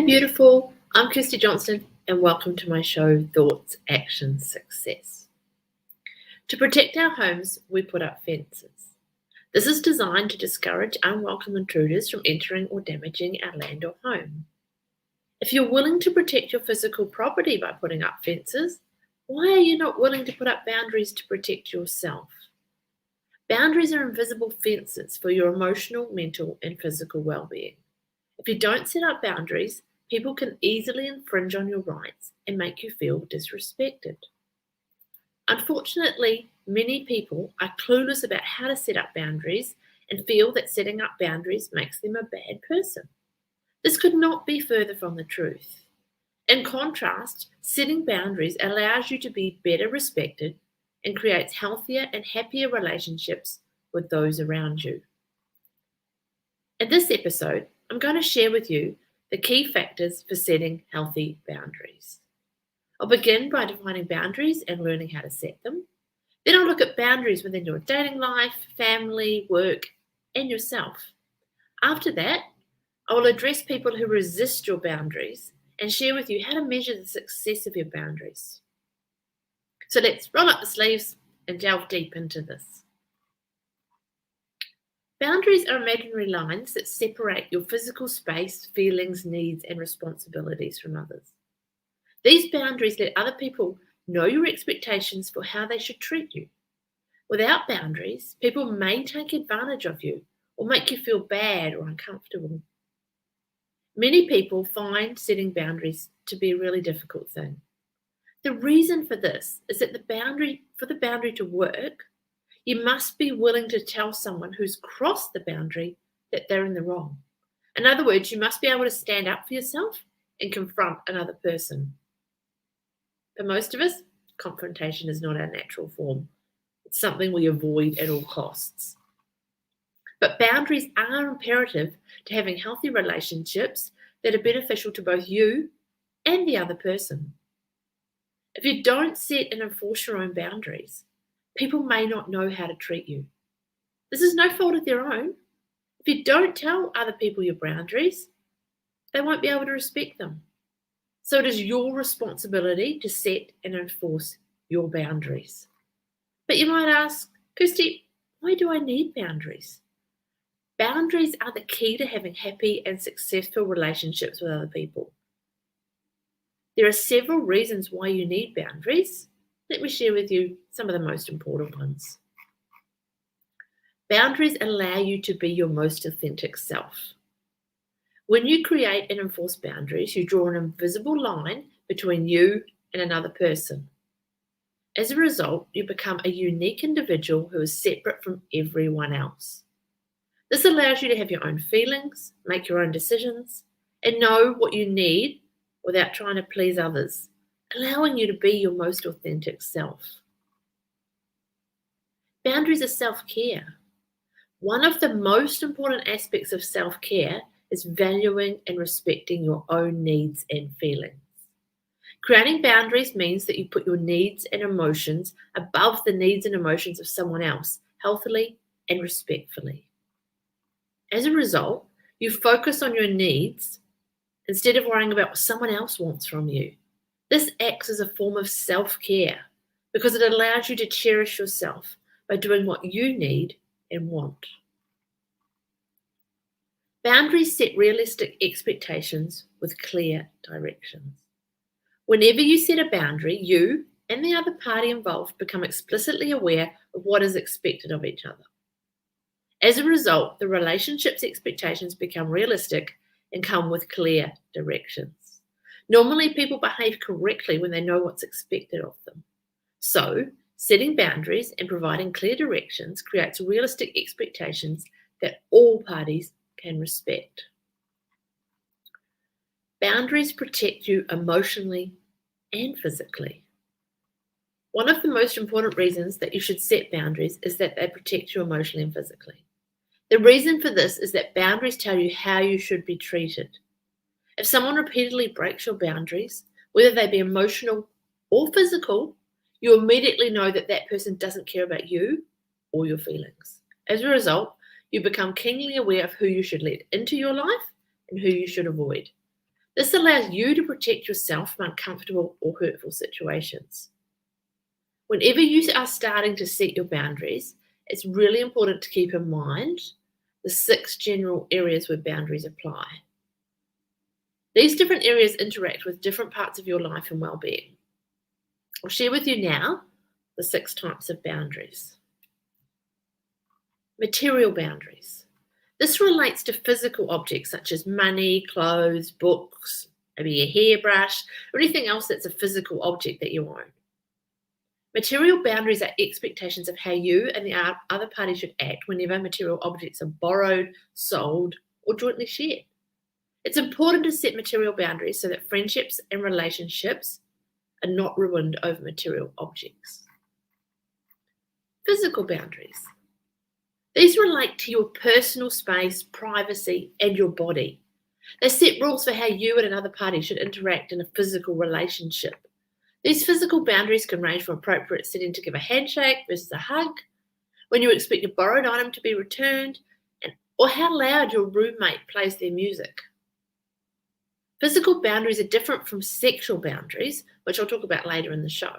beautiful. I'm Kirstie Johnston and welcome to my show, Thoughts, Action, Success. To protect our homes, we put up fences. This is designed to discourage unwelcome intruders from entering or damaging our land or home. If you're willing to protect your physical property by putting up fences, why are you not willing to put up boundaries to protect yourself? Boundaries are invisible fences for your emotional, mental, and physical well-being. If you don't set up boundaries, people can easily infringe on your rights and make you feel disrespected. Unfortunately, many people are clueless about how to set up boundaries and feel that setting up boundaries makes them a bad person. This could not be further from the truth. In contrast, setting boundaries allows you to be better respected and creates healthier and happier relationships with those around you. In this episode, I'm going to share with you the key factors for setting healthy boundaries. I'll begin by defining boundaries and learning how to set them. Then I'll look at boundaries within your dating life, family, work, and yourself. After that, I will address people who resist your boundaries and share with you how to measure the success of your boundaries. So let's roll up the sleeves and delve deep into this. Boundaries are imaginary lines that separate your physical space, feelings, needs, and responsibilities from others. These boundaries let other people know your expectations for how they should treat you. Without boundaries, people may take advantage of you or make you feel bad or uncomfortable. Many people find setting boundaries to be a really difficult thing. The reason for this is that for the boundary to work, you must be willing to tell someone who's crossed the boundary that they're in the wrong. In other words, you must be able to stand up for yourself and confront another person. For most of us, confrontation is not our natural form. It's something we avoid at all costs. But boundaries are imperative to having healthy relationships that are beneficial to both you and the other person. If you don't set and enforce your own boundaries, people may not know how to treat you. This is no fault of their own. If you don't tell other people your boundaries, they won't be able to respect them. So it is your responsibility to set and enforce your boundaries. But you might ask, Kirstie, why do I need boundaries? Boundaries are the key to having happy and successful relationships with other people. There are several reasons why you need boundaries. Let me share with you some of the most important ones. Boundaries allow you to be your most authentic self. When you create and enforce boundaries, you draw an invisible line between you and another person. As a result, you become a unique individual who is separate from everyone else. This allows you to have your own feelings, make your own decisions, and know what you need without trying to please others, allowing you to be your most authentic self. Boundaries are self-care. One of the most important aspects of self-care is valuing and respecting your own needs and feelings. Creating boundaries means that you put your needs and emotions above the needs and emotions of someone else, healthily and respectfully. As a result, you focus on your needs instead of worrying about what someone else wants from you. This acts as a form of self-care because it allows you to cherish yourself by doing what you need and want. Boundaries set realistic expectations with clear directions. Whenever you set a boundary, you and the other party involved become explicitly aware of what is expected of each other. As a result, the relationship's expectations become realistic and come with clear directions. Normally, people behave correctly when they know what's expected of them. So, setting boundaries and providing clear directions creates realistic expectations that all parties can respect. Boundaries protect you emotionally and physically. One of the most important reasons that you should set boundaries is that they protect you emotionally and physically. The reason for this is that boundaries tell you how you should be treated. If someone repeatedly breaks your boundaries, whether they be emotional or physical, you immediately know that that person doesn't care about you or your feelings. As a result, you become keenly aware of who you should let into your life and who you should avoid. This allows you to protect yourself from uncomfortable or hurtful situations. Whenever you are starting to set your boundaries, it's really important to keep in mind the 6 general areas where boundaries apply. These different areas interact with different parts of your life and well-being. I'll share with you now the 6 types of boundaries. Material boundaries. This relates to physical objects such as money, clothes, books, maybe a hairbrush, or anything else that's a physical object that you own. Material boundaries are expectations of how you and the other party should act whenever material objects are borrowed, sold, or jointly shared. It's important to set material boundaries so that friendships and relationships are not ruined over material objects. Physical boundaries. These relate to your personal space, privacy, and your body. They set rules for how you and another party should interact in a physical relationship. These physical boundaries can range from appropriate setting to give a handshake versus a hug, when you expect a borrowed item to be returned, or how loud your roommate plays their music. Physical boundaries are different from sexual boundaries, which I'll talk about later in the show.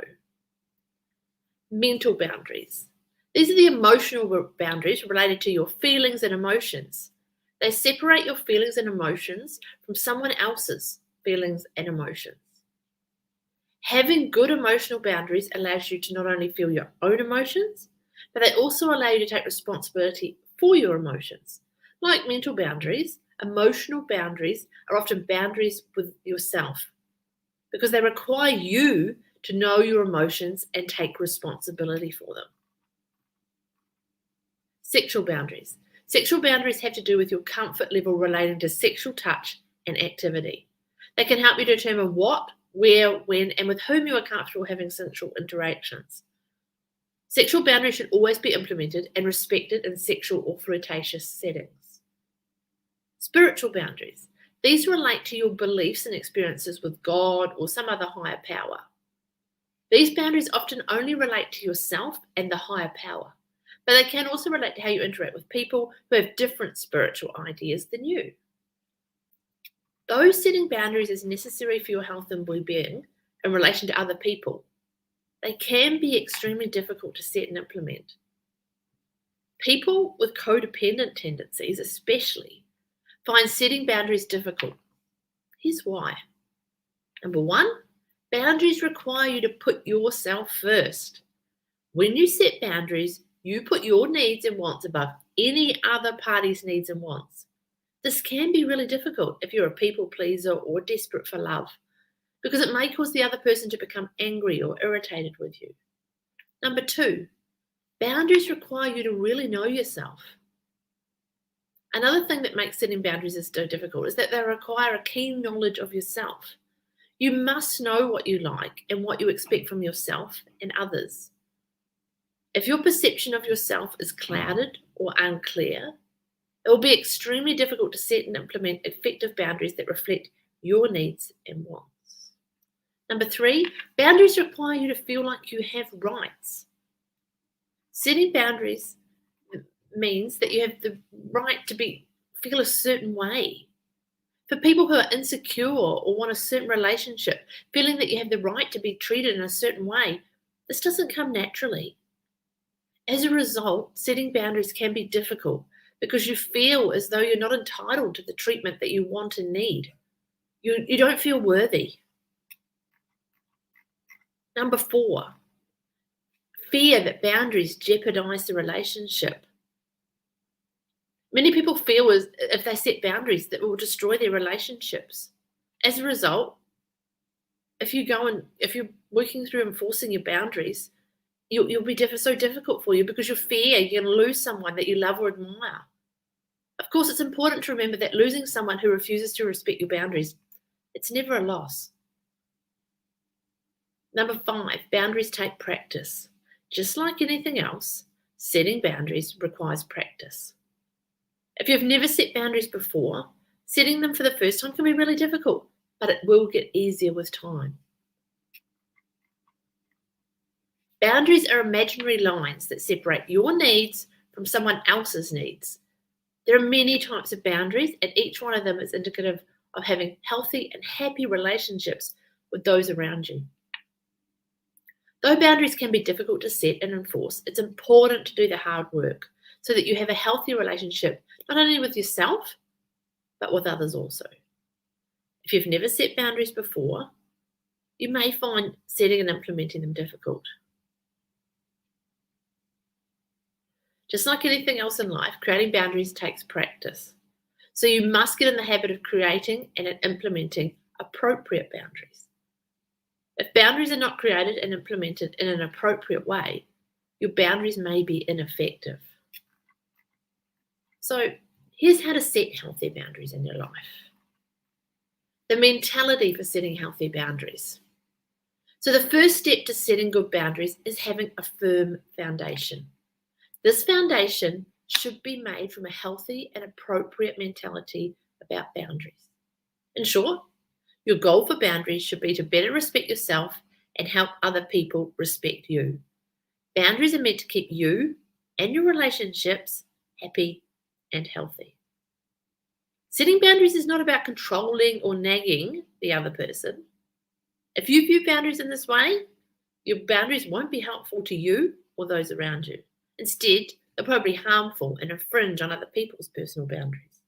Mental boundaries. These are the emotional boundaries related to your feelings and emotions. They separate your feelings and emotions from someone else's feelings and emotions. Having good emotional boundaries allows you to not only feel your own emotions, but they also allow you to take responsibility for your emotions. Like mental boundaries, emotional boundaries are often boundaries with yourself because they require you to know your emotions and take responsibility for them. Sexual boundaries. Sexual boundaries have to do with your comfort level relating to sexual touch and activity. They can help you determine what, where, when, and with whom you are comfortable having sexual interactions. Sexual boundaries should always be implemented and respected in sexual or flirtatious settings. Spiritual boundaries. These relate to your beliefs and experiences with God or some other higher power. These boundaries often only relate to yourself and the higher power, but they can also relate to how you interact with people who have different spiritual ideas than you. Though setting boundaries is necessary for your health and well-being in relation to other people, they can be extremely difficult to set and implement. People with codependent tendencies, especially, find setting boundaries difficult. Here's why. Number 1, boundaries require you to put yourself first. When you set boundaries, you put your needs and wants above any other party's needs and wants. This can be really difficult if you're a people pleaser or desperate for love, because it may cause the other person to become angry or irritated with you. Number 2, boundaries require you to really know yourself. Another thing that makes setting boundaries so difficult is that they require a keen knowledge of yourself. You must know what you like and what you expect from yourself and others. If your perception of yourself is clouded or unclear, it will be extremely difficult to set and implement effective boundaries that reflect your needs and wants. Number 3, boundaries require you to feel like you have rights. Setting boundaries means that you have the right to feel a certain way. For people who are insecure or want a certain relationship, feeling that you have the right to be treated in a certain way, this doesn't come naturally. As a result, setting boundaries can be difficult because you feel as though you're not entitled to the treatment that you want and need. You don't feel worthy. Number 4, fear that boundaries jeopardize the relationship. Many people feel as if they set boundaries that will destroy their relationships. As a result, if you're working through enforcing your boundaries, you'll be so difficult for you because you fear you're going to lose someone that you love or admire. Of course, it's important to remember that losing someone who refuses to respect your boundaries, it's never a loss. Number 5, boundaries take practice. Just like anything else, setting boundaries requires practice. If you've never set boundaries before, setting them for the first time can be really difficult, but it will get easier with time. Boundaries are imaginary lines that separate your needs from someone else's needs. There are many types of boundaries, and each one of them is indicative of having healthy and happy relationships with those around you. Though boundaries can be difficult to set and enforce, it's important to do the hard work so that you have a healthy relationship, not only with yourself, but with others also. If you've never set boundaries before, you may find setting and implementing them difficult. Just like anything else in life, creating boundaries takes practice. So you must get in the habit of creating and implementing appropriate boundaries. If boundaries are not created and implemented in an appropriate way, your boundaries may be ineffective. So here's how to set healthy boundaries in your life. The mentality for setting healthy boundaries. So the first step to setting good boundaries is having a firm foundation. This foundation should be made from a healthy and appropriate mentality about boundaries. In short, your goal for boundaries should be to better respect yourself and help other people respect you. Boundaries are meant to keep you and your relationships happy and healthy. Setting boundaries is not about controlling or nagging the other person. If you view boundaries in this way, your boundaries won't be helpful to you or those around you. Instead, they're probably harmful and infringe on other people's personal boundaries.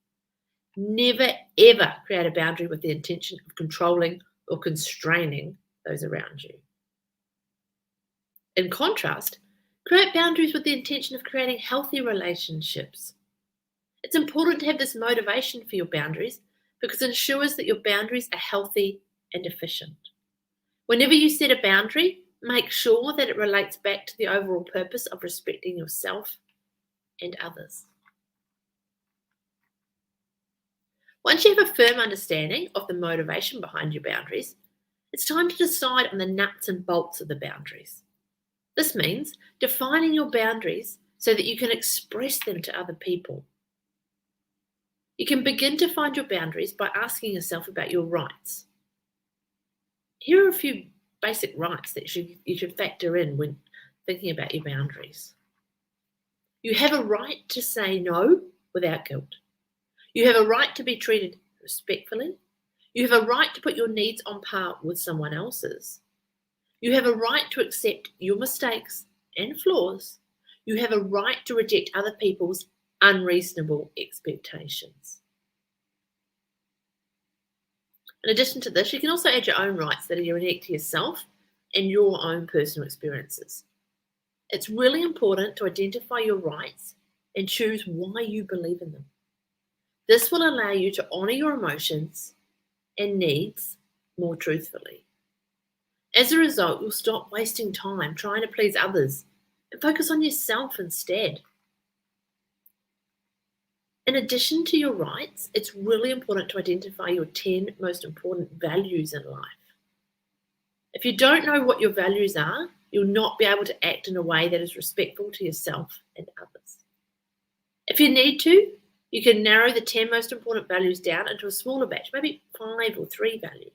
Never, ever create a boundary with the intention of controlling or constraining those around you. In contrast, create boundaries with the intention of creating healthy relationships. It's important to have this motivation for your boundaries because it ensures that your boundaries are healthy and efficient. Whenever you set a boundary, make sure that it relates back to the overall purpose of respecting yourself and others. Once you have a firm understanding of the motivation behind your boundaries, it's time to decide on the nuts and bolts of the boundaries. This means defining your boundaries so that you can express them to other people. You can begin to find your boundaries by asking yourself about your rights. Here are a few basic rights that you should factor in when thinking about your boundaries. You have a right to say no without guilt. You have a right to be treated respectfully. You have a right to put your needs on par with someone else's. You have a right to accept your mistakes and flaws. You have a right to reject other people's unreasonable expectations. In addition to this, you can also add your own rights that are unique to yourself and your own personal experiences. It's really important to identify your rights and choose why you believe in them. This will allow you to honour your emotions and needs more truthfully. As a result, you'll stop wasting time trying to please others and focus on yourself instead. In addition to your rights, it's really important to identify your 10 most important values in life. If you don't know what your values are, you'll not be able to act in a way that is respectful to yourself and others. If you need to, you can narrow the 10 most important values down into a smaller batch, maybe 5 or 3 values.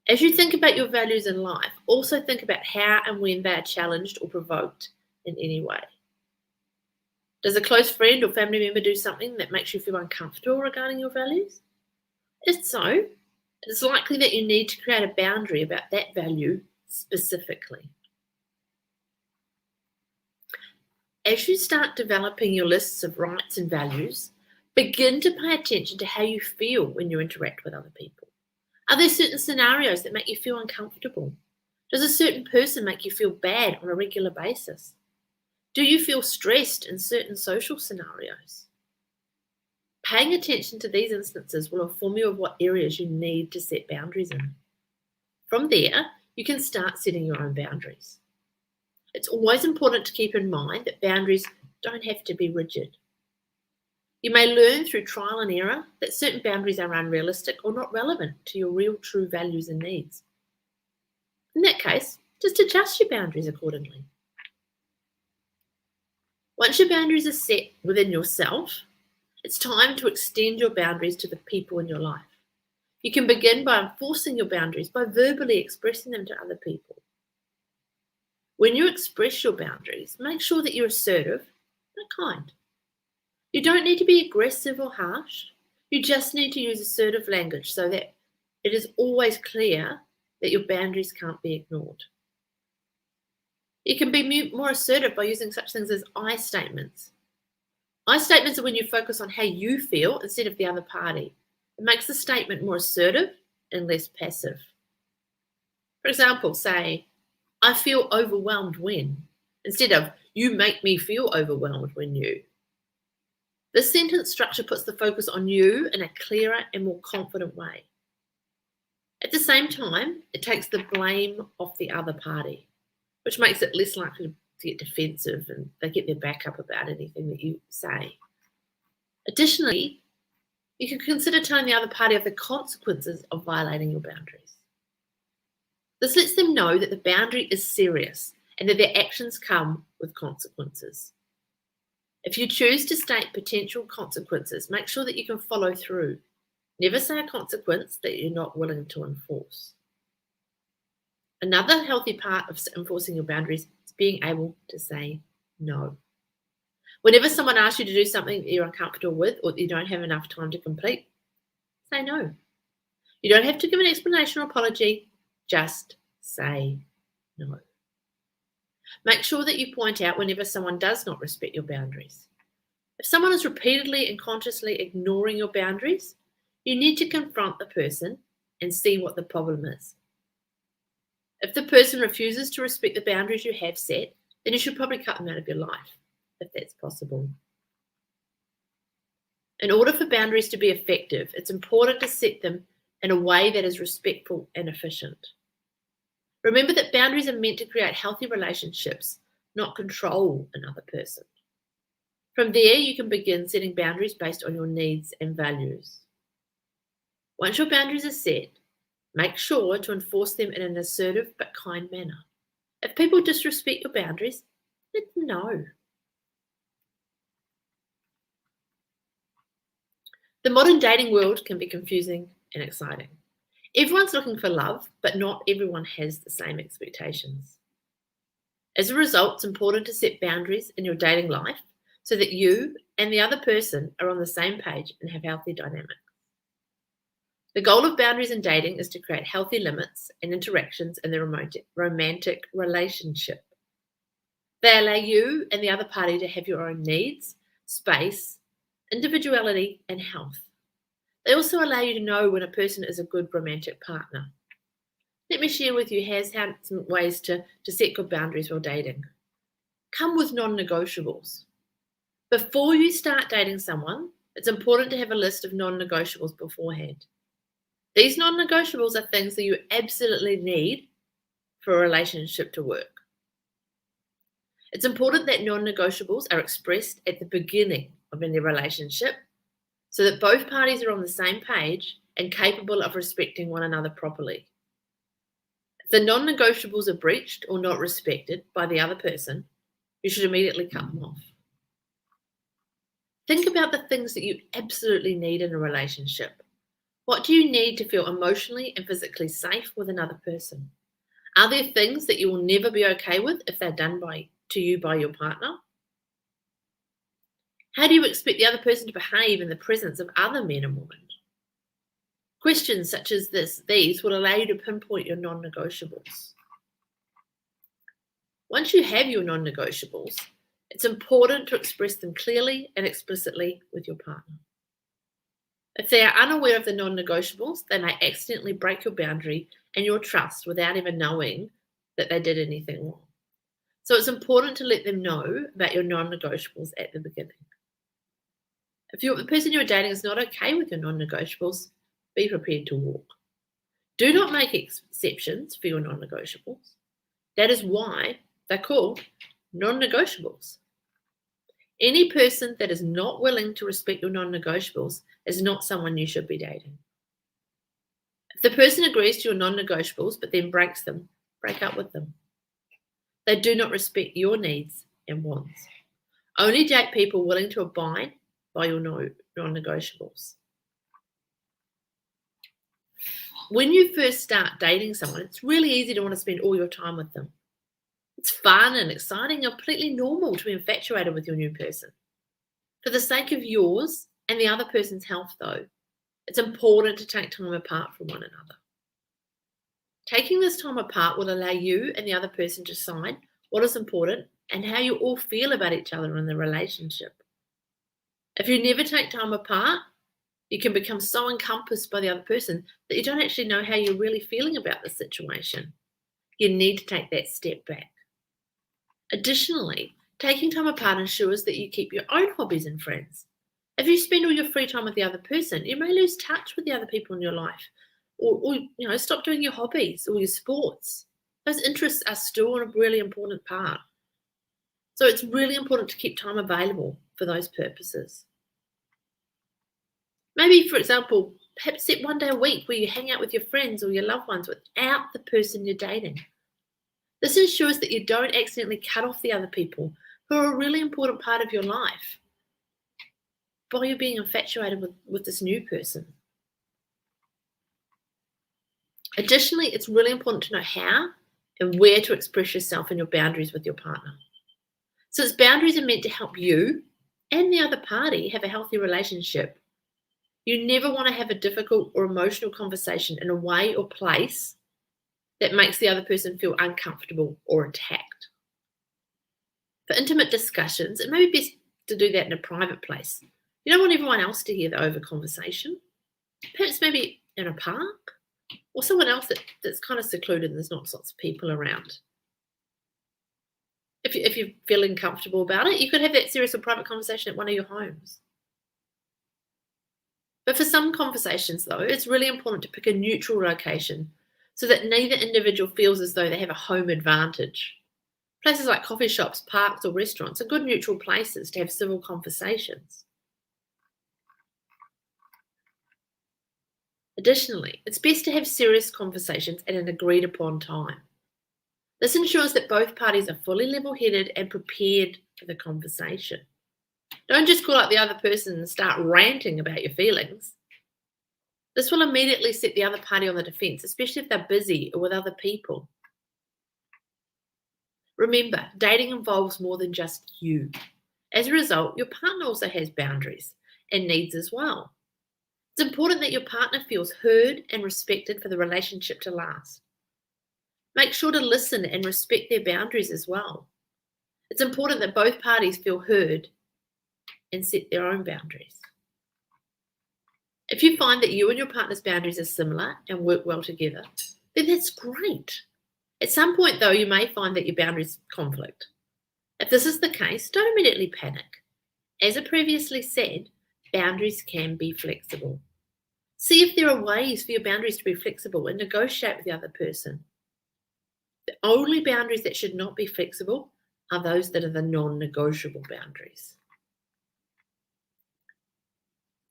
As you think about your values in life, also think about how and when they are challenged or provoked in any way. Does a close friend or family member do something that makes you feel uncomfortable regarding your values? If so, it's likely that you need to create a boundary about that value specifically. As you start developing your lists of rights and values, begin to pay attention to how you feel when you interact with other people. Are there certain scenarios that make you feel uncomfortable? Does a certain person make you feel bad on a regular basis? Do you feel stressed in certain social scenarios? Paying attention to these instances will inform you of what areas you need to set boundaries in. From there, you can start setting your own boundaries. It's always important to keep in mind that boundaries don't have to be rigid. You may learn through trial and error that certain boundaries are unrealistic or not relevant to your real true values and needs. In that case, just adjust your boundaries accordingly. Once your boundaries are set within yourself, it's time to extend your boundaries to the people in your life. You can begin by enforcing your boundaries by verbally expressing them to other people. When you express your boundaries, make sure that you're assertive but kind. You don't need to be aggressive or harsh. You just need to use assertive language so that it is always clear that your boundaries can't be ignored. You can be more assertive by using such things as I statements. I statements are when you focus on how you feel instead of the other party. It makes the statement more assertive and less passive. For example, say, I feel overwhelmed when, instead of you make me feel overwhelmed when you. This sentence structure puts the focus on you in a clearer and more confident way. At the same time, it takes the blame off the other party, which makes it less likely to get defensive and they get their back up about anything that you say. Additionally, you can consider telling the other party of the consequences of violating your boundaries. This lets them know that the boundary is serious and that their actions come with consequences. If you choose to state potential consequences, make sure that you can follow through. Never say a consequence that you're not willing to enforce. Another healthy part of enforcing your boundaries is being able to say no. Whenever someone asks you to do something that you're uncomfortable with or that you don't have enough time to complete, say no. You don't have to give an explanation or apology, just say no. Make sure that you point out whenever someone does not respect your boundaries. If someone is repeatedly and consciously ignoring your boundaries, you need to confront the person and see what the problem is. If the person refuses to respect the boundaries you have set, then you should probably cut them out of your life, if that's possible. In order for boundaries to be effective, it's important to set them in a way that is respectful and efficient. Remember that boundaries are meant to create healthy relationships, not control another person. From there, you can begin setting boundaries based on your needs and values. Once your boundaries are set, make sure to enforce them in an assertive but kind manner. If people disrespect your boundaries, let them know. The modern dating world can be confusing and exciting. Everyone's looking for love, but not everyone has the same expectations. As a result, it's important to set boundaries in your dating life so that you and the other person are on the same page and have healthy dynamics. The goal of boundaries in dating is to create healthy limits and interactions in the romantic relationship. They allow you and the other party to have your own needs, space, individuality, and health. They also allow you to know when a person is a good romantic partner. Let me share with you some ways to set good boundaries while dating. Come with non-negotiables. Before you start dating someone, it's important to have a list of non-negotiables beforehand. These non-negotiables are things that you absolutely need for a relationship to work. It's important that non-negotiables are expressed at the beginning of any relationship so that both parties are on the same page and capable of respecting one another properly. If the non-negotiables are breached or not respected by the other person, you should immediately cut them off. Think about the things that you absolutely need in a relationship. What do you need to feel emotionally and physically safe with another person? Are there things that you will never be okay with if they're done to you by your partner? How do you expect the other person to behave in the presence of other men and women? Questions such as these will allow you to pinpoint your non-negotiables. Once you have your non-negotiables, it's important to express them clearly and explicitly with your partner. If they are unaware of the non-negotiables, they may accidentally break your boundary and your trust without even knowing that they did anything wrong. So it's important to let them know about your non-negotiables at the beginning. If the person you're dating is not okay with your non-negotiables, be prepared to walk. Do not make exceptions for your non-negotiables. That is why they're called non-negotiables. Any person that is not willing to respect your non-negotiables is not someone you should be dating. If the person agrees to your non-negotiables but then breaks them, break up with them. They do not respect your needs and wants. Only date people willing to abide by your non-negotiables. When you first start dating someone, it's really easy to want to spend all your time with them. It's fun and exciting and completely normal to be infatuated with your new person. For the sake of yours and the other person's health, though, It's important to take time apart from one another. Taking this time apart will allow you and the other person to decide what is important and how you all feel about each other in the relationship. If you never take time apart, you can become so encompassed by the other person that you don't actually know how you're really feeling about the situation. You need to take that step back. Additionally, taking time apart ensures that you keep your own hobbies and friends. If you spend all your free time with the other person, you may lose touch with the other people in your life, or stop doing your hobbies or your sports. Those interests are still a really important part. So it's really important to keep time available for those purposes. Maybe, for example, perhaps set one day a week where you hang out with your friends or your loved ones without the person you're dating. This ensures that you don't accidentally cut off the other people who are a really important part of your life by you being infatuated with this new person. Additionally, it's really important to know how and where to express yourself and your boundaries with your partner. Since boundaries are meant to help you and the other party have a healthy relationship, you never want to have a difficult or emotional conversation in a way or place that makes the other person feel uncomfortable or attacked. For intimate discussions, it may be best to do that in a private place. You don't want everyone else to hear the over conversation. Perhaps maybe in a park or someone else that's kind of secluded and there's not lots of people around. If you're feeling comfortable about it, you could have that serious or private conversation at one of your homes. But for some conversations, though, it's really important to pick a neutral location so that neither individual feels as though they have a home advantage. Places like coffee shops, parks, or restaurants are good neutral places to have civil conversations. Additionally, it's best to have serious conversations at an agreed upon time. This ensures that both parties are fully level-headed and prepared for the conversation. Don't just call up the other person and start ranting about your feelings. This will immediately set the other party on the defense, especially if they're busy or with other people. Remember, dating involves more than just you. As a result, your partner also has boundaries and needs as well. It's important that your partner feels heard and respected for the relationship to last. Make sure to listen and respect their boundaries as well. It's important that both parties feel heard and set their own boundaries. If you find that you and your partner's boundaries are similar and work well together, then that's great. At some point, though, you may find that your boundaries conflict. If this is the case, don't immediately panic. As I previously said, boundaries can be flexible. See if there are ways for your boundaries to be flexible and negotiate with the other person. The only boundaries that should not be flexible are those that are the non-negotiable boundaries.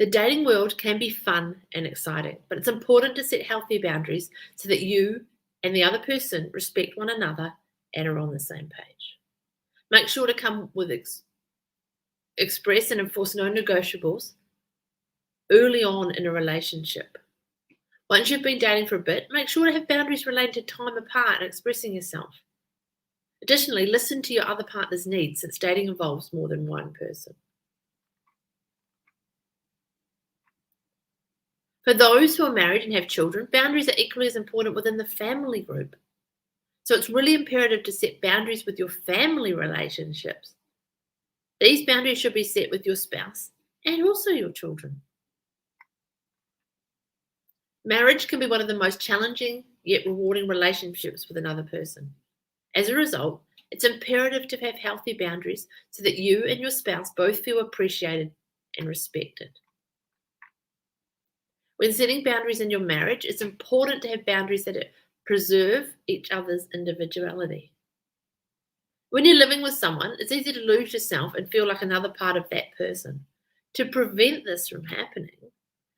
The dating world can be fun and exciting, but it's important to set healthy boundaries so that you and the other person respect one another and are on the same page. Make sure to come with express and enforce non-negotiables early on in a relationship. Once you've been dating for a bit, make sure to have boundaries related to time apart and expressing yourself. Additionally, listen to your other partner's needs since dating involves more than one person. For those who are married and have children, boundaries are equally as important within the family group. So it's really imperative to set boundaries with your family relationships. These boundaries should be set with your spouse and also your children. Marriage can be one of the most challenging yet rewarding relationships with another person. As a result, it's imperative to have healthy boundaries so that you and your spouse both feel appreciated and respected. When setting boundaries in your marriage, it's important to have boundaries that preserve each other's individuality. When you're living with someone, it's easy to lose yourself and feel like another part of that person. To prevent this from happening,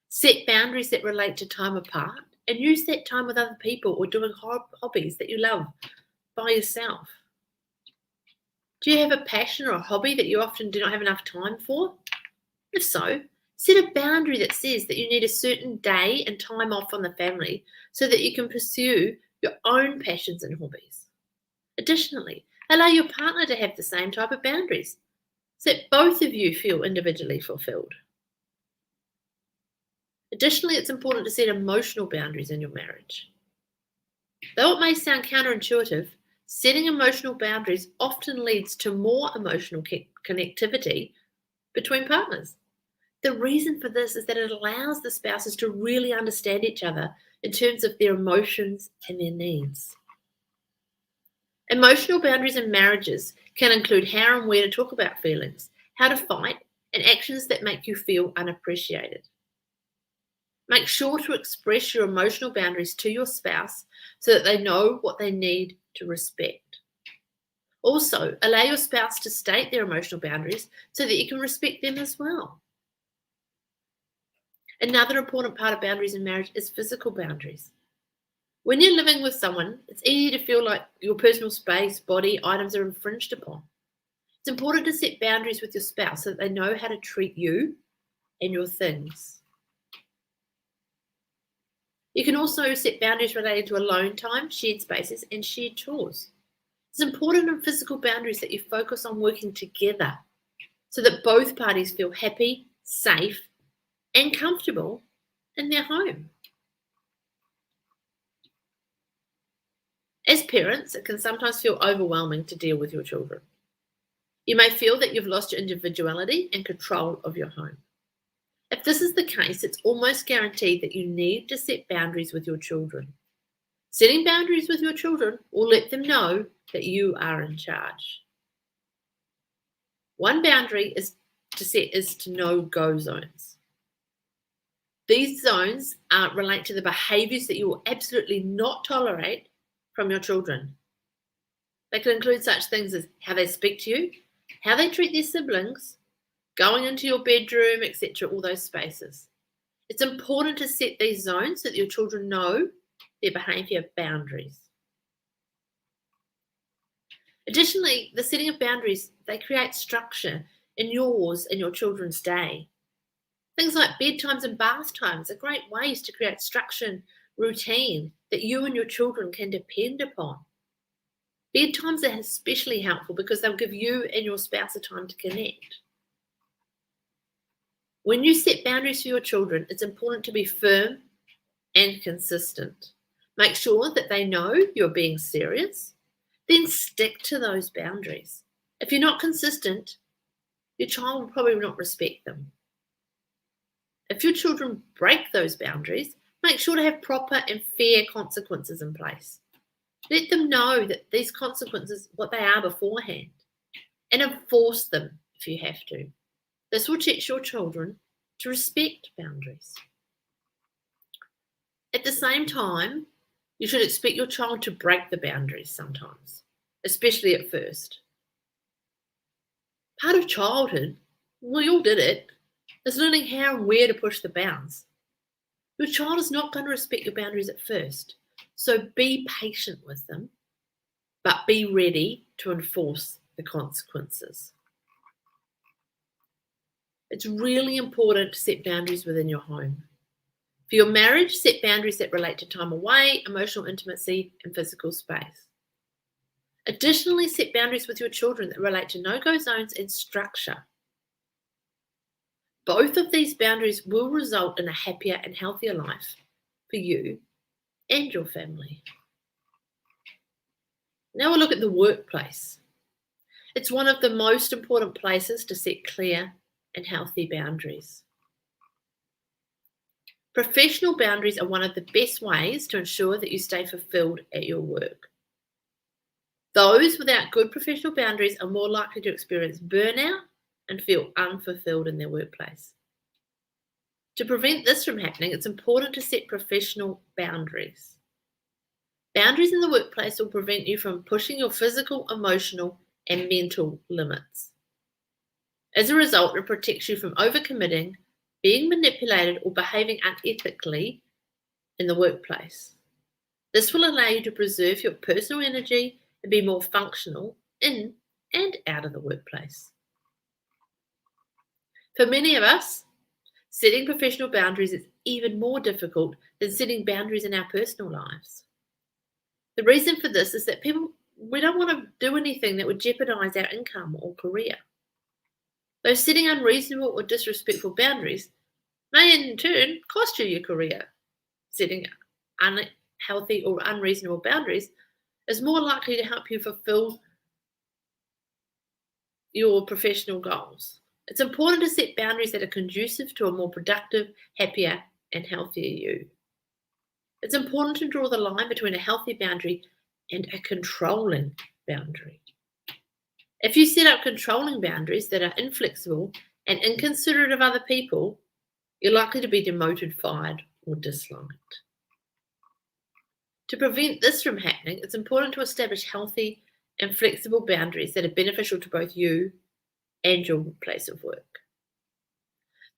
set boundaries that relate to time apart and use that time with other people or doing hobbies that you love by yourself. Do you have a passion or a hobby that you often do not have enough time for? If so, set a boundary that says that you need a certain day and time off from the family so that you can pursue your own passions and hobbies. Additionally, allow your partner to have the same type of boundaries so that both of you feel individually fulfilled. Additionally, it's important to set emotional boundaries in your marriage. Though it may sound counterintuitive, setting emotional boundaries often leads to more emotional connectivity between partners. The reason for this is that it allows the spouses to really understand each other in terms of their emotions and their needs. Emotional boundaries in marriages can include how and where to talk about feelings, how to fight, and actions that make you feel unappreciated. Make sure to express your emotional boundaries to your spouse so that they know what they need to respect. Also, allow your spouse to state their emotional boundaries so that you can respect them as well. Another important part of boundaries in marriage is physical boundaries. When you're living with someone, it's easy to feel like your personal space, body, items are infringed upon. It's important to set boundaries with your spouse so that they know how to treat you and your things. You can also set boundaries related to alone time, shared spaces, and shared chores. It's important in physical boundaries that you focus on working together so that both parties feel happy, safe, and comfortable in their home. As parents, it can sometimes feel overwhelming to deal with your children. You may feel that you've lost your individuality and control of your home. If this is the case, it's almost guaranteed that you need to set boundaries with your children. Setting boundaries with your children will let them know that you are in charge. One boundary to set is to no-go zones. These zones relate to the behaviours that you will absolutely not tolerate from your children. They can include such things as how they speak to you, how they treat their siblings, going into your bedroom, etc., all those spaces. It's important to set these zones so that your children know their behaviour boundaries. Additionally, the setting of boundaries, they create structure in yours and your children's day. Things like bedtimes and bath times are great ways to create structure and routine that you and your children can depend upon. Bedtimes are especially helpful because they'll give you and your spouse a time to connect. When you set boundaries for your children, it's important to be firm and consistent. Make sure that they know you're being serious, then stick to those boundaries. If you're not consistent, your child will probably not respect them. If your children break those boundaries, make sure to have proper and fair consequences in place. Let them know that these consequences, what they are beforehand, and enforce them if you have to. This will teach your children to respect boundaries. At the same time, you should expect your child to break the boundaries sometimes, especially at first. Part of childhood, we all did it, is learning how and where to push the bounds. Your child is not going to respect your boundaries at first, so be patient with them, but be ready to enforce the consequences. It's really important to set boundaries within your home. For your marriage, set boundaries that relate to time away, emotional intimacy, and physical space. Additionally, set boundaries with your children that relate to no-go zones and structure. Both of these boundaries will result in a happier and healthier life for you and your family. Now we'll look at the workplace. It's one of the most important places to set clear and healthy boundaries. Professional boundaries are one of the best ways to ensure that you stay fulfilled at your work. Those without good professional boundaries are more likely to experience burnout and feel unfulfilled in their workplace. To prevent this from happening, it's important to set professional boundaries. Boundaries in the workplace will prevent you from pushing your physical, emotional, and mental limits. As a result, it protects you from overcommitting, being manipulated, or behaving unethically in the workplace. This will allow you to preserve your personal energy and be more functional in and out of the workplace. For many of us, setting professional boundaries is even more difficult than setting boundaries in our personal lives. The reason for this is that we don't want to do anything that would jeopardize our income or career. Though setting unreasonable or disrespectful boundaries may in turn cost you your career. Setting unhealthy or unreasonable boundaries is more likely to help you fulfill your professional goals. It's important to set boundaries that are conducive to a more productive, happier, and healthier you. It's important to draw the line between a healthy boundary and a controlling boundary. If you set up controlling boundaries that are inflexible and inconsiderate of other people, you're likely to be demoted, fired, or disliked. To prevent this from happening, it's important to establish healthy and flexible boundaries that are beneficial to both you and your place of work.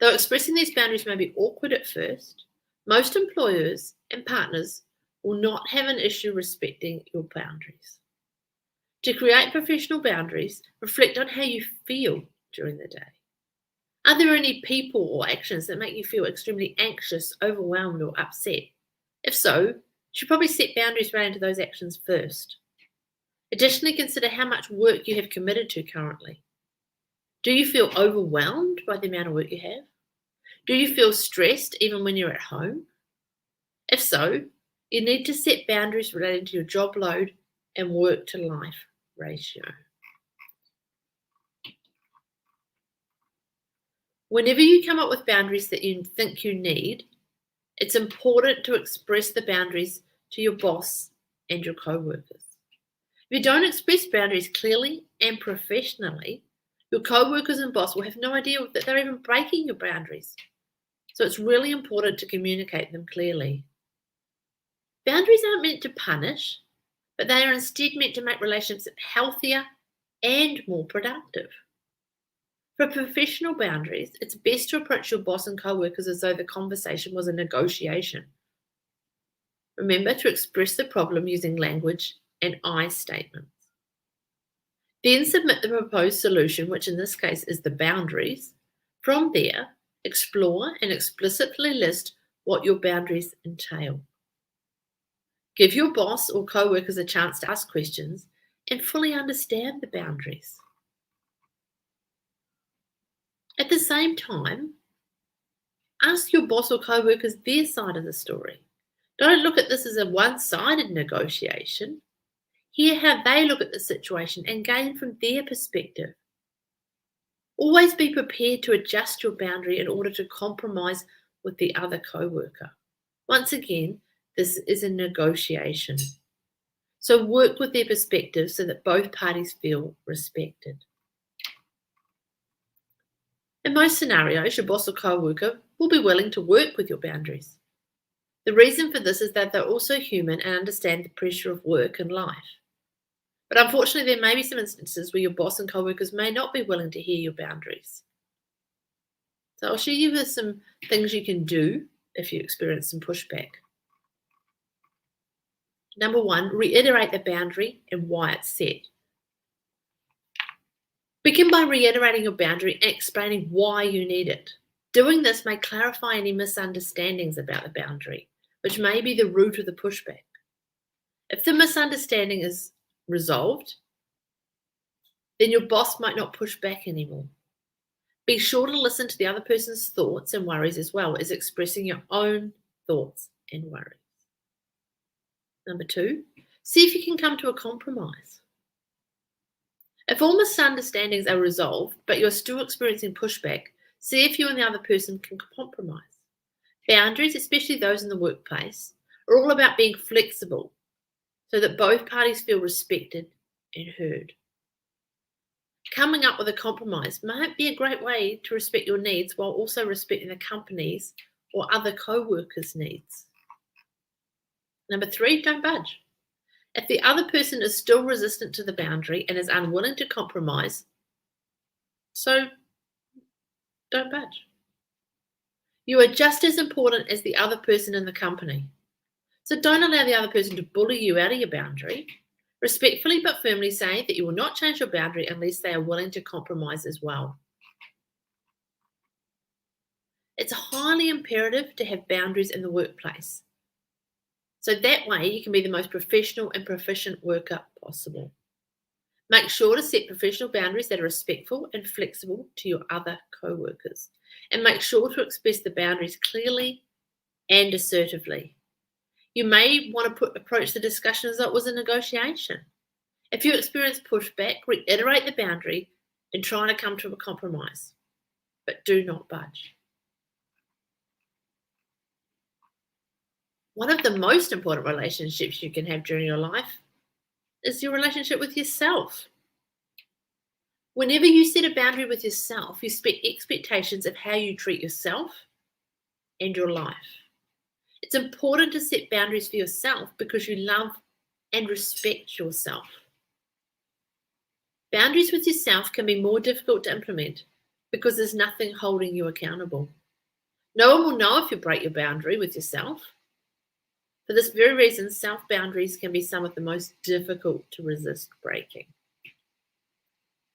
Though expressing these boundaries may be awkward at first, most employers and partners will not have an issue respecting your boundaries. To create professional boundaries, reflect on how you feel during the day. Are there any people or actions that make you feel extremely anxious, overwhelmed, or upset? If so, you should probably set boundaries relating to those actions first. Additionally, consider how much work you have committed to currently. Do you feel overwhelmed by the amount of work you have? Do you feel stressed even when you're at home? If so, you need to set boundaries relating to your job load and work to life ratio. Whenever you come up with boundaries that you think you need, it's important to express the boundaries to your boss and your co-workers. If you don't express boundaries clearly and professionally, your co-workers and boss will have no idea that they're even breaking your boundaries. So it's really important to communicate them clearly. Boundaries aren't meant to punish, but they are instead meant to make relationships healthier and more productive. For professional boundaries, it's best to approach your boss and co-workers as though the conversation was a negotiation. Remember to express the problem using language and I statements. Then submit the proposed solution, which in this case is the boundaries. From there, explore and explicitly list what your boundaries entail. Give your boss or co-workers a chance to ask questions and fully understand the boundaries. At the same time, ask your boss or co-workers their side of the story. Don't look at this as a one-sided negotiation. Hear how they look at the situation and gain from their perspective. Always be prepared to adjust your boundary in order to compromise with the other co-worker. Once again, this is a negotiation. So work with their perspective so that both parties feel respected. In most scenarios, your boss or co-worker will be willing to work with your boundaries. The reason for this is that they're also human and understand the pressure of work and life. But unfortunately, there may be some instances where your boss and co-workers may not be willing to hear your boundaries. So I'll share you with some things you can do if you experience some pushback. Number 1, reiterate the boundary and why it's set. Begin by reiterating your boundary and explaining why you need it. Doing this may clarify any misunderstandings about the boundary, which may be the root of the pushback. If the misunderstanding is resolved, then your boss might not push back anymore. Be sure to listen to the other person's thoughts and worries as well as expressing your own thoughts and worries. Number 2, see if you can come to a compromise. If all misunderstandings are resolved, but you're still experiencing pushback, see if you and the other person can compromise. Boundaries, especially those in the workplace, are all about being flexible so that both parties feel respected and heard. Coming up with a compromise might be a great way to respect your needs while also respecting the company's or other co-workers' needs. Number 3, don't budge. If the other person is still resistant to the boundary and is unwilling to compromise, so don't budge. You are just as important as the other person in the company. So don't allow the other person to bully you out of your boundary. Respectfully but firmly say that you will not change your boundary unless they are willing to compromise as well. It's highly imperative to have boundaries in the workplace. So that way you can be the most professional and proficient worker possible. Make sure to set professional boundaries that are respectful and flexible to your other co-workers. And make sure to express the boundaries clearly and assertively. You may want to approach the discussion as though it was a negotiation. If you experience pushback, reiterate the boundary and try to come to a compromise, but do not budge. One of the most important relationships you can have during your life is your relationship with yourself. Whenever you set a boundary with yourself, you set expectations of how you treat yourself and your life. It's important to set boundaries for yourself because you love and respect yourself. Boundaries with yourself can be more difficult to implement because there's nothing holding you accountable. No one will know if you break your boundary with yourself. For this very reason, self-boundaries can be some of the most difficult to resist breaking.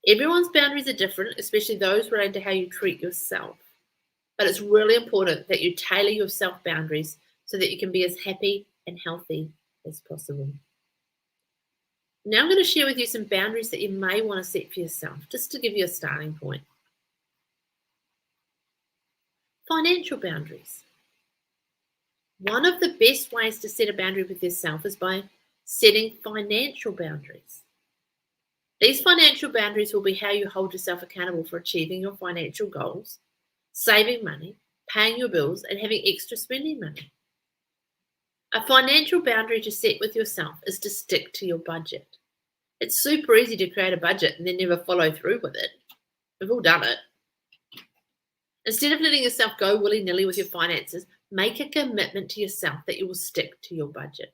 Everyone's boundaries are different, especially those related to how you treat yourself. But it's really important that you tailor your self-boundaries so that you can be as happy and healthy as possible. Now I'm going to share with you some boundaries that you may want to set for yourself, just to give you a starting point. Financial boundaries. One of the best ways to set a boundary with yourself is by setting financial boundaries. These financial boundaries will be how you hold yourself accountable for achieving your financial goals, saving money, paying your bills, and having extra spending money. A financial boundary to set with yourself is to stick to your budget. It's super easy to create a budget and then never follow through with it. We've all done it. Instead of letting yourself go willy-nilly with your finances, make a commitment to yourself that you will stick to your budget.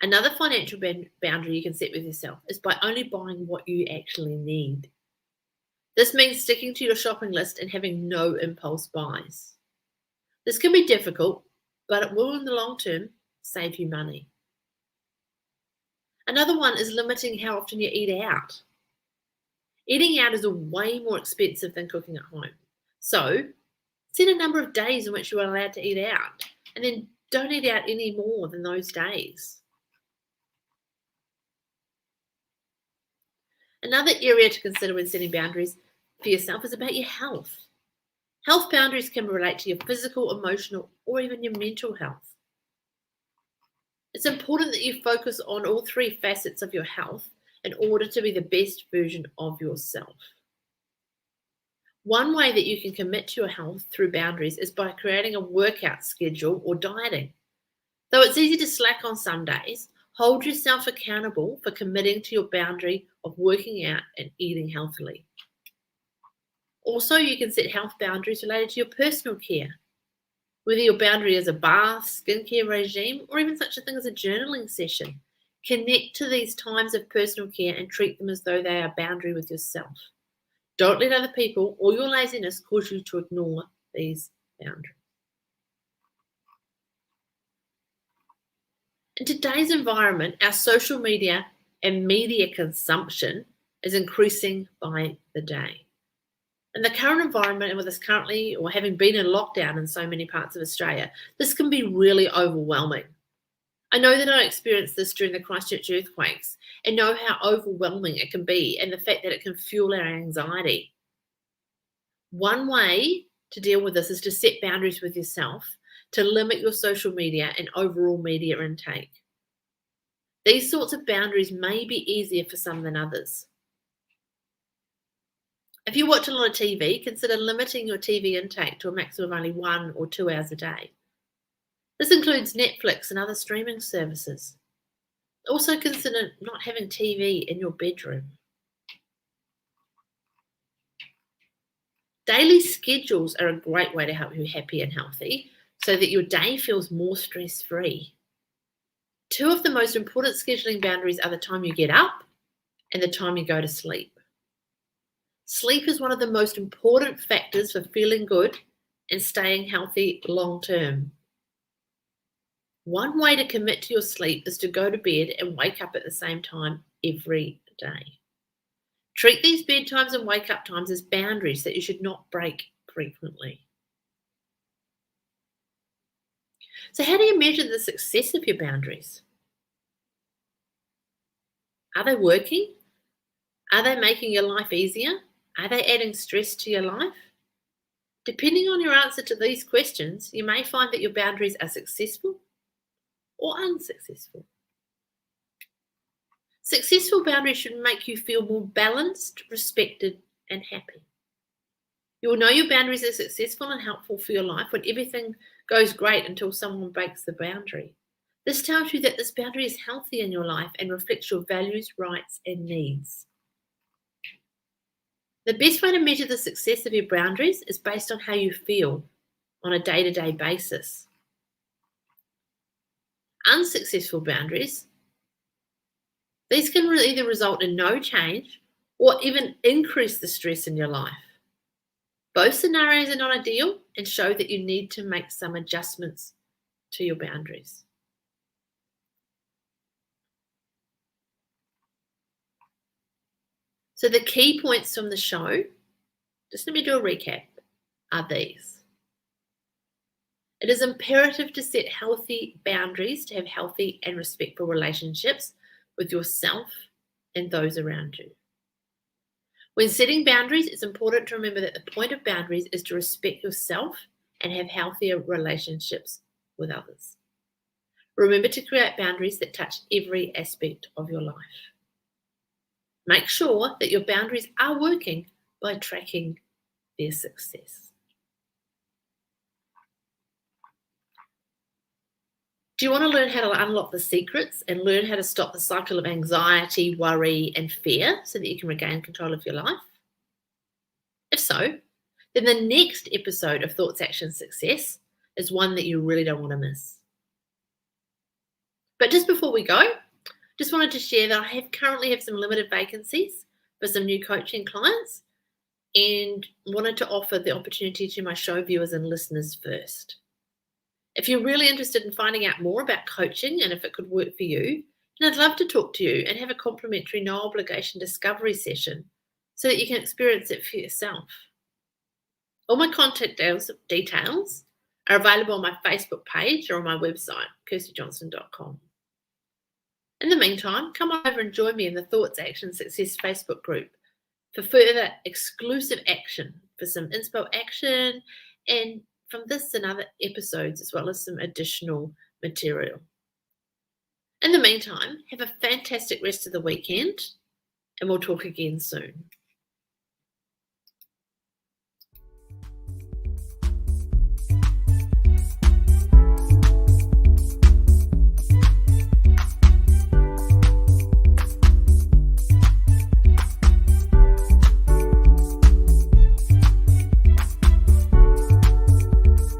Another financial boundary you can set with yourself is by only buying what you actually need. This means sticking to your shopping list and having no impulse buys. This can be difficult, but it will in the long term save you money. Another one is limiting how often you eat out. Eating out is way more expensive than cooking at home. So set a number of days in which you are allowed to eat out, and then don't eat out any more than those days. Another area to consider when setting boundaries for yourself is about your health. Health boundaries can relate to your physical, emotional, or even your mental health. It's important that you focus on all three facets of your health in order to be the best version of yourself. One way that you can commit to your health through boundaries is by creating a workout schedule or dieting. Though it's easy to slack on some days, hold yourself accountable for committing to your boundary of working out and eating healthily. Also, you can set health boundaries related to your personal care. Whether your boundary is a bath, skincare regime, or even such a thing as a journaling session, connect to these times of personal care and treat them as though they are a boundary with yourself. Don't let other people or your laziness cause you to ignore these boundaries. In today's environment, our social media and media consumption is increasing by the day. In the current environment, and with us currently or having been in lockdown in so many parts of Australia, this can be really overwhelming. I know that I experienced this during the Christchurch earthquakes and know how overwhelming it can be and the fact that it can fuel our anxiety. One way to deal with this is to set boundaries with yourself to limit your social media and overall media intake. These sorts of boundaries may be easier for some than others. If you watch a lot of TV, consider limiting your TV intake to a maximum of only 1 or 2 hours a day. This includes Netflix and other streaming services. Also consider not having TV in your bedroom. Daily schedules are a great way to help you happy and healthy so that your day feels more stress-free. 2 of the most important scheduling boundaries are the time you get up and the time you go to sleep. Sleep is one of the most important factors for feeling good and staying healthy long term. One way to commit to your sleep is to go to bed and wake up at the same time every day. Treat these bedtimes and wake up times as boundaries that you should not break frequently. So how do you measure the success of your boundaries? Are they working? Are they making your life easier? Are they adding stress to your life? Depending on your answer to these questions, you may find that your boundaries are successful or unsuccessful. Successful boundaries should make you feel more balanced, respected, and happy. You will know your boundaries are successful and helpful for your life when everything goes great until someone breaks the boundary. This tells you that this boundary is healthy in your life and reflects your values, rights, and needs. The best way to measure the success of your boundaries is based on how you feel on a day-to-day basis. Unsuccessful boundaries, these can either result in no change or even increase the stress in your life. Both scenarios are not ideal and show that you need to make some adjustments to your boundaries. So the key points from the show, just let me do a recap, are these. It is imperative to set healthy boundaries to have healthy and respectful relationships with yourself and those around you. When setting boundaries, it's important to remember that the point of boundaries is to respect yourself and have healthier relationships with others. Remember to create boundaries that touch every aspect of your life. Make sure that your boundaries are working by tracking their success. Do you want to learn how to unlock the secrets and learn how to stop the cycle of anxiety, worry, and fear so that you can regain control of your life? If so, then the next episode of Thoughts, Action, Success is one that you really don't want to miss. But just before we go, just wanted to share that I currently have some limited vacancies for some new coaching clients and wanted to offer the opportunity to my show viewers and listeners first. If you're really interested in finding out more about coaching and if it could work for you, then I'd love to talk to you and have a complimentary no obligation discovery session so that you can experience it for yourself. All my contact details are available on my Facebook page or on my website, KirstieJohnston.com. In the meantime, come over and join me in the Thoughts, Action, Success Facebook group for further exclusive action, for some inspo action, and from this and other episodes, as well as some additional material. In the meantime, have a fantastic rest of the weekend, and we'll talk again soon.